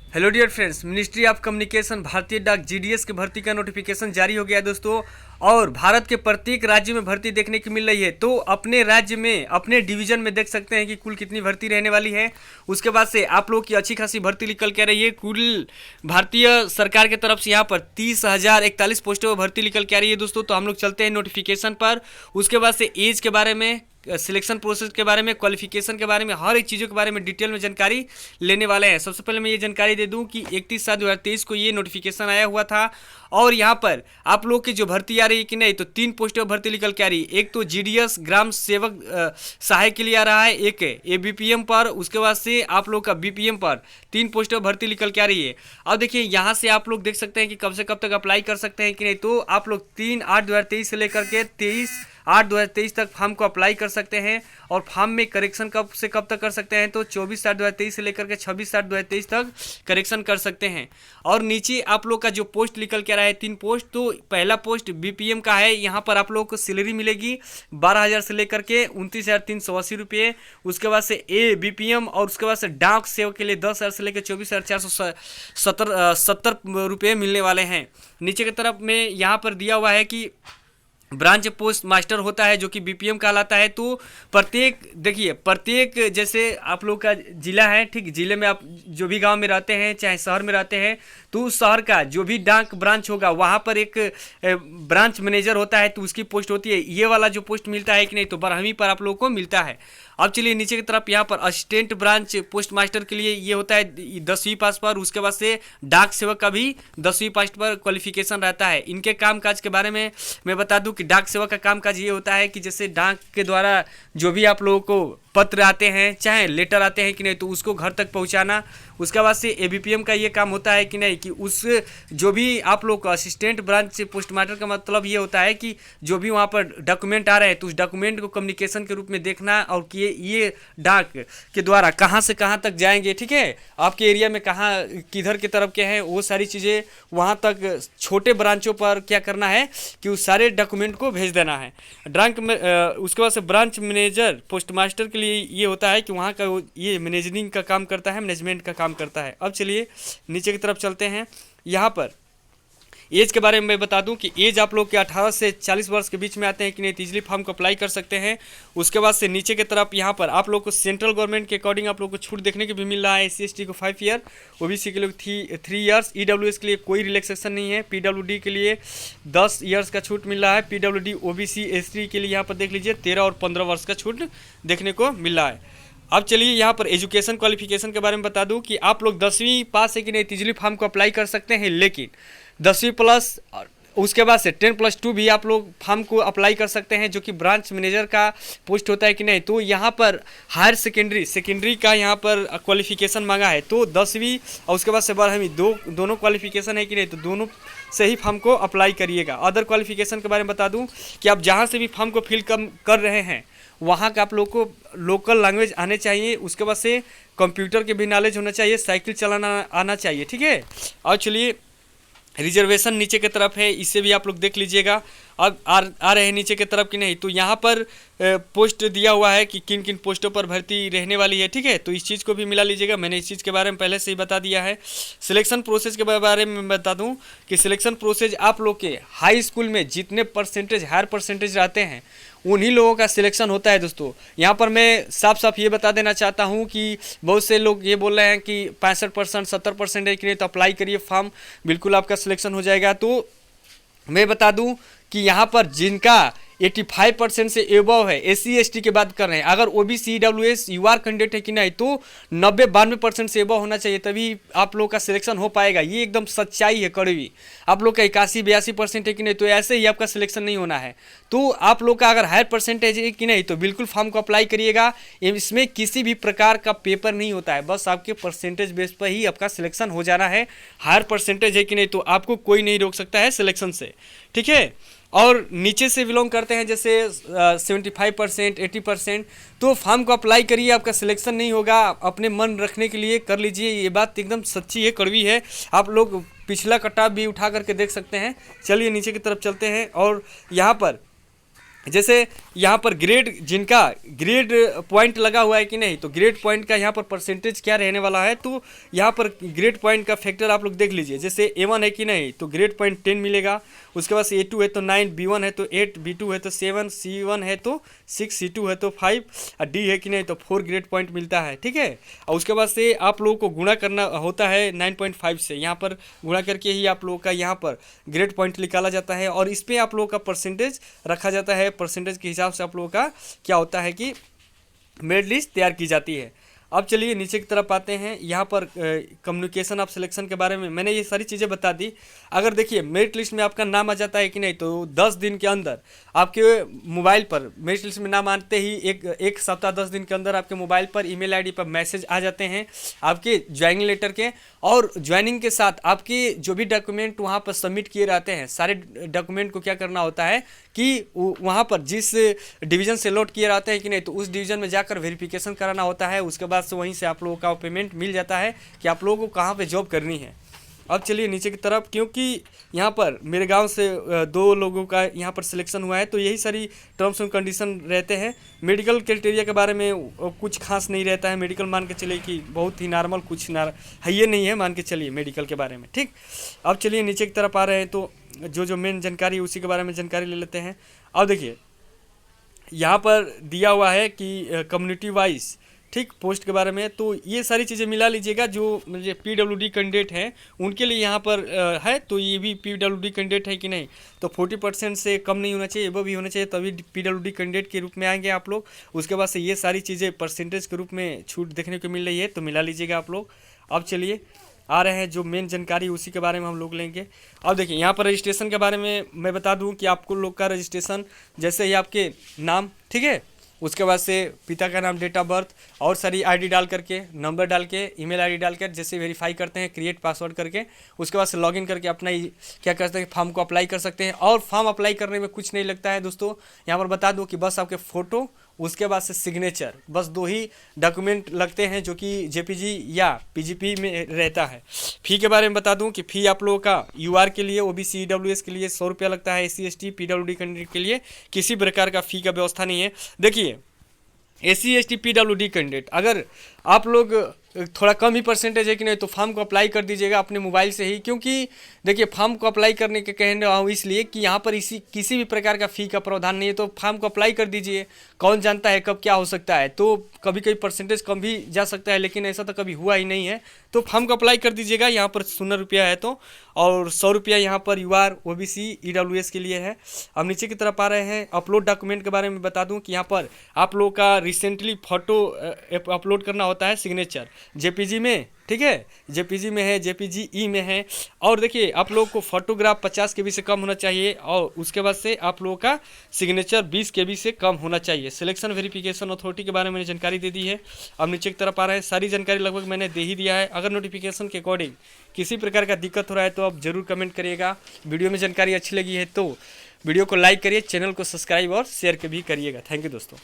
Hello dear friends, ministry of communication भारतीय डाक GDS की भर्ती का नोटिफिकेशन जारी हो गया है दोस्तों। और भारत के प्रत्येक राज्य में भर्ती देखने की मिल रही है। तो अपने राज्य में अपने डिवीजन में देख सकते हैं कि कुल कितनी भर्ती रहने वाली है। उसके बाद से आप लोग की अच्छी खासी भर्ती निकल के आ रही है। कुल भारतीय सरकार की तरफ से यहाँ पर 30,041 पोस्टों पर भर्ती निकल के आ रही है दोस्तों। तो हम लोग चलते हैं नोटिफिकेशन पर। उसके बाद से एज के बारे में, सिलेक्शन प्रोसेस के बारे में, क्वालिफिकेशन के बारे में, हर एक चीज़ों के बारे में डिटेल में जानकारी लेने वाले हैं। सबसे पहले मैं ये जानकारी दे दूं कि 31/7/2023 को ये नोटिफिकेशन आया हुआ था। और यहाँ पर आप लोग की जो भर्ती आ रही है कि नहीं, तो 3 पोस्टों पर भर्ती निकल के आ रही है। एक तो जीडीएस ग्राम सेवक सहायक के लिए आ रहा है, एक एबीपीएम पर, उसके बाद से आप लोग का बीपीएम पर 3 पोस्टों पर भर्ती निकल के आ रही है। अब देखिए यहाँ से आप लोग देख सकते हैं कि कब से कब तक अप्लाई कर सकते हैं कि नहीं। तो आप लोग 3/8/2023 से लेकर के 23/8/2023 तक फॉर्म को अप्लाई कर सकते हैं। और फॉर्म में करेक्शन कब से कब तक कर सकते हैं, तो 24/8/2023 से लेकर के 26/8/2023 तक करेक्शन कर सकते हैं। और नीचे आप लोग का जो पोस्ट निकल के आ रहा है 3 पोस्ट, तो पहला पोस्ट बीपीएम का है। यहाँ पर आप लोग को सैलरी मिलेगी 12,000 से लेकर के 29,380 रुपये। उसके बाद से ए बीपीएम और उसके बाद से डाक सेवक के लिए 10,000 से लेकर 24,470 रुपये मिलने वाले हैं। नीचे की तरफ में यहाँ पर दिया हुआ है कि ब्रांच पोस्ट मास्टर होता है जो कि बीपीएम कहलाता है। तो प्रत्येक देखिए, प्रत्येक जैसे आप लोग का जिला है, ठीक, जिले में आप जो भी गांव में रहते हैं चाहे शहर में रहते हैं, तो उस शहर का जो भी डाक ब्रांच होगा वहां पर एक ब्रांच मैनेजर होता है, तो उसकी पोस्ट होती है। ये वाला जो पोस्ट मिलता है कि नहीं, तो 12वीं पर आप लोगों को मिलता है। अब चलिए नीचे की तरफ यहाँ पर असिस्टेंट ब्रांच पोस्ट मास्टर के लिए ये होता है 10वीं पास पर। उसके बाद से डाक सेवक का भी 10वीं पास पर क्वालिफिकेशन रहता है। इनके कामकाज के बारे में मैं बता दूं कि डाक सेवक का कामकाज ये होता है कि जैसे डाक के द्वारा जो भी आप लोगों को पत्र आते हैं चाहे लेटर आते हैं कि नहीं, तो उसको घर तक पहुंचाना। उसके बाद से एबीपीएम का ये काम होता है कि नहीं, कि उस जो भी आप लोग को असिस्टेंट ब्रांच पोस्ट मास्टर का मतलब ये होता है कि जो भी वहाँ पर डॉक्यूमेंट आ रहे हैं तो उस डॉक्यूमेंट को कम्युनिकेशन के रूप में देखना, और कि ये डाक के द्वारा कहाँ से कहाँ तक जाएंगे, ठीक है, आपके एरिया में कहाँ किधर की तरफ के हैं, वो सारी चीज़ें वहाँ तक छोटे ब्रांचों पर क्या करना है कि उस सारे डॉक्यूमेंट को भेज देना है। ड्रांक में उसके बाद से ब्रांच मैनेजर पोस्ट मास्टर के लिए ये होता है कि वहाँ का ये मैनेजरिंग का काम करता है, मैनेजमेंट का काम करता है। अब चलिए नीचे की तरफ चलते हैं। यहाँ पर एज के बारे में मैं बता दूं कि एज आप लोग के 18 से 40 वर्ष के बीच में आते हैं कि नहीं, तो इजीली फॉर्म को अप्लाई कर सकते हैं। उसके बाद से नीचे की तरफ यहाँ पर आप लोग को सेंट्रल गवर्नमेंट के अकॉर्डिंग आप लोग को छूट देखने को भी मिल रहा है। SC/ST को 5 ईयर, OBC के लिए 3 ईयर्स, EWS के लिए कोई रिलैक्सेशन नहीं है, PWD के लिए 10 ईयर्स का छूट मिल रहा है, PWD OBC ST के लिए यहाँ पर देख लीजिए 13 और 15 वर्ष का छूट देखने को मिल रहा है। अब चलिए यहाँ पर एजुकेशन क्वालिफिकेशन के बारे में बता दूं कि आप लोग 10वीं पास है कि नहीं, इजीली फॉर्म को अप्लाई कर सकते हैं। लेकिन 10वीं प्लस उसके बाद से 10+2 भी आप लोग फॉर्म को अप्लाई कर सकते हैं, जो कि ब्रांच मैनेजर का पोस्ट होता है कि नहीं। तो यहाँ पर हायर सेकेंडरी का यहाँ पर क्वालिफिकेशन मांगा है, तो 10वीं और उसके बाद से 12वीं दोनों क्वालिफिकेशन है कि नहीं, तो दोनों से ही फॉर्म को अप्लाई करिएगा। अदर क्वालिफिकेशन के बारे में बता दूँ कि आप जहाँ से भी फॉर्म को फिल कर रहे हैं वहाँ का आप लोग को लोकल लैंग्वेज आने चाहिए। उसके बाद से कंप्यूटर के भी नॉलेज होना चाहिए, साइकिल चलाना आना चाहिए, ठीक है। और चलिए रिजर्वेशन नीचे की तरफ है, इससे भी आप लोग देख लीजिएगा। अब आ रहे हैं नीचे की तरफ कि नहीं, तो यहाँ पर पोस्ट दिया हुआ है कि किन किन पोस्टों पर भर्ती रहने वाली है, ठीक है। तो इस चीज़ को भी मिला लीजिएगा, मैंने इस चीज़ के बारे में पहले से ही बता दिया है। सिलेक्शन प्रोसेस के बारे में बता दूं कि सिलेक्शन प्रोसेस आप लोग के हाई स्कूल में जितने हायर परसेंटेज रहते हैं उन्हीं लोगों का सिलेक्शन होता है दोस्तों। यहाँ पर मैं साफ साफ ये बता देना चाहता हूँ कि बहुत से लोग ये बोल रहे हैं कि 65% 70% है कि नहीं, तो अप्लाई करिए फॉर्म, बिल्कुल आपका सिलेक्शन हो जाएगा। तो मैं बता दूं कि यहाँ पर जिनका 85% से एबव है, SC/ST की बात कर रहे हैं, अगर OBC EWS UR कैंडिडेट है कि नहीं, तो 90-92% से एबव होना चाहिए, तभी आप लोग का सिलेक्शन हो पाएगा। ये एकदम सच्चाई है कड़वी। आप लोग का 81-82% है कि नहीं, तो ऐसे ही आपका सिलेक्शन नहीं होना है। तो आप लोग का अगर हायर परसेंटेज है कि नहीं, तो बिल्कुल फॉर्म को अप्लाई करिएगा। इसमें किसी भी प्रकार का पेपर नहीं होता है, बस आपके परसेंटेज बेस पर ही आपका सिलेक्शन हो जाना है। हायर परसेंटेज है कि नहीं, तो आपको कोई नहीं रोक सकता है सिलेक्शन से, ठीक है। और नीचे से बिलोंग करते हैं जैसे 75% 80%, तो फॉर्म को अप्लाई करिए, आपका सिलेक्शन नहीं होगा। अपने मन रखने के लिए कर लीजिए, ये बात एकदम सच्ची है, कड़वी है। आप लोग पिछला कटाव भी उठा करके देख सकते हैं। चलिए नीचे की तरफ चलते हैं और यहाँ पर जैसे यहाँ पर ग्रेड, जिनका ग्रेड पॉइंट लगा हुआ है कि नहीं, तो ग्रेड पॉइंट का यहाँ पर परसेंटेज क्या रहने वाला है, तो यहाँ पर ग्रेड पॉइंट का फैक्टर आप लोग देख लीजिए। जैसे A1 है कि नहीं, तो ग्रेड पॉइंट 10 मिलेगा। उसके बाद A2 है तो 9, B1 है तो 8, B2 है तो 7, C1 है तो 6, C2 है तो 5 और D है कि नहीं तो 4 ग्रेड पॉइंट मिलता है, ठीक है। और उसके बाद से आप लोगों को गुणा करना होता है 9.5 से, यहाँ पर गुणा करके ही आप लोगों का यहाँ पर ग्रेड पॉइंट निकाला जाता है और इस पर आप लोगों का परसेंटेज रखा जाता है। परसेंटेज के हिसाब से आप लोगों का क्या होता है कि मेरिट लिस्ट तैयार की जाती है। अब चलिए नीचे की तरफ आते हैं। यहाँ पर कम्युनिकेशन ऑफ सिलेक्शन के बारे में मैंने ये सारी चीज़ें बता दी। अगर देखिए मेरिट लिस्ट में आपका नाम आ जाता है कि नहीं, तो 10 दिन के अंदर आपके मोबाइल पर मेरिट लिस्ट में नाम आते ही एक सप्ताह 10 दिन के अंदर आपके मोबाइल पर ईमेल आईडी पर मैसेज आ जाते हैं आपके ज्वाइनिंग लेटर के। और ज्वाइनिंग के साथ आपके जो भी डॉक्यूमेंट वहाँ पर सबमिट किए रहते हैं, सारे डॉक्यूमेंट को क्या करना होता है कि वहाँ पर जिस डिवीज़न से अलॉट किए रहते हैं कि नहीं, तो उस डिवीज़न में जाकर वेरिफिकेशन कराना होता है। उसके बाद से वहीं से आप लोगों का पेमेंट मिल जाता है कि आप लोगों को कहाँ पे जॉब करनी है। अब चलिए नीचे की तरफ, क्योंकि यहाँ पर मेरे गांव से 2 लोगों का यहाँ पर सिलेक्शन हुआ है, तो यही सारी टर्म्स एंड कंडीशन रहते हैं। मेडिकल क्राइटेरिया के बारे में कुछ खास नहीं रहता है। मेडिकल मान के चलिए कि बहुत ही नॉर्मल, कुछ है ये नहीं है, मान के चलिए मेडिकल के बारे में, ठीक। अब चलिए नीचे की तरफ आ रहे हैं, तो जो मेन जानकारी उसी के बारे में जानकारी ले लेते हैं। अब देखिए यहाँ पर दिया हुआ है कि कम्युनिटी वाइज, ठीक, पोस्ट के बारे में, तो ये सारी चीज़ें मिला लीजिएगा। जो मुझे PWD कैंडिडेट हैं उनके लिए यहाँ पर है, तो ये भी PWD कैंडिडेट है कि नहीं, तो 40% से कम नहीं होना चाहिए, वो भी होना चाहिए, तभी PWD कैंडिडेट के रूप में आएंगे आप लोग। उसके बाद से ये सारी चीज़ें परसेंटेज के रूप में छूट देखने को मिल रही है, तो मिला लीजिएगा आप लोग। अब चलिए आ रहे हैं जो मेन जानकारी, उसी के बारे में हम लोग लेंगे। अब देखिए यहाँ पर रजिस्ट्रेशन के बारे में मैं बता दूं कि आपको लोग का रजिस्ट्रेशन जैसे ही आपके नाम, ठीक है, उसके बाद से पिता का नाम, डेट ऑफ बर्थ और सारी आईडी डाल करके, नंबर डाल के, ईमेल आईडी डाल कर जैसे वेरीफाई करते हैं क्रिएट पासवर्ड करके, उसके बाद से लॉगिन करके अपना क्या करते हैं फॉर्म को अप्लाई कर सकते हैं। और फॉर्म अप्लाई करने में कुछ नहीं लगता है दोस्तों, यहाँ पर बता दूँ कि बस आपके फ़ोटो, उसके बाद से सिग्नेचर, बस 2 ही डॉक्यूमेंट लगते हैं जो कि JPG या PGP में रहता है। फ़ी के बारे में बता दूं कि फ़ी आप लोगों का UR के लिए, OBC EWS के लिए 100 रुपया लगता है। SC ST PWD कैंडिडेट के लिए किसी प्रकार का फ़ी का व्यवस्था नहीं है। देखिए SC ST PWD कैंडिडेट अगर आप लोग थोड़ा कम ही परसेंटेज है कि नहीं, तो फॉर्म को अप्लाई कर दीजिएगा अपने मोबाइल से ही, क्योंकि देखिए फॉर्म को अप्लाई करने के कहने रहा हूँ इसलिए कि यहाँ पर किसी भी प्रकार का फ़ी का प्रावधान नहीं है, तो फॉर्म को अप्लाई कर दीजिए। कौन जानता है कब क्या हो सकता है, तो कभी कभी परसेंटेज कम भी जा सकता है, लेकिन ऐसा तो कभी हुआ ही नहीं है। तो फॉर्म को अप्लाई कर दीजिएगा। यहाँ पर 100 रुपया है तो, और 100 रुपया यहाँ पर UR OBC EWS के लिए है। अब नीचे की तरफ आ रहे हैं, अपलोड डॉक्यूमेंट के बारे में बता दूँ कि यहाँ पर आप लोगों का रिसेंटली फ़ोटो अपलोड करना होता है, सिग्नेचर JPG में, ठीक है, JPG में है, JPG-E में है। और देखिए आप लोगों को फोटोग्राफ 50 KB से कम होना चाहिए, और उसके बाद से आप लोगों का सिग्नेचर 20 KB से कम होना चाहिए। सिलेक्शन वेरिफिकेशन अथॉरिटी के बारे में मैंने जानकारी दे दी है। अब नीचे की तरफ आ रहा है, सारी जानकारी लगभग मैंने दे ही दिया है। अगर नोटिफिकेशन के अकॉर्डिंग किसी प्रकार का दिक्कत हो रहा है तो आप ज़रूर कमेंट करिएगा। वीडियो में जानकारी अच्छी लगी है तो वीडियो को लाइक करिए, चैनल को सब्सक्राइब और शेयर भी करिएगा। थैंक यू दोस्तों।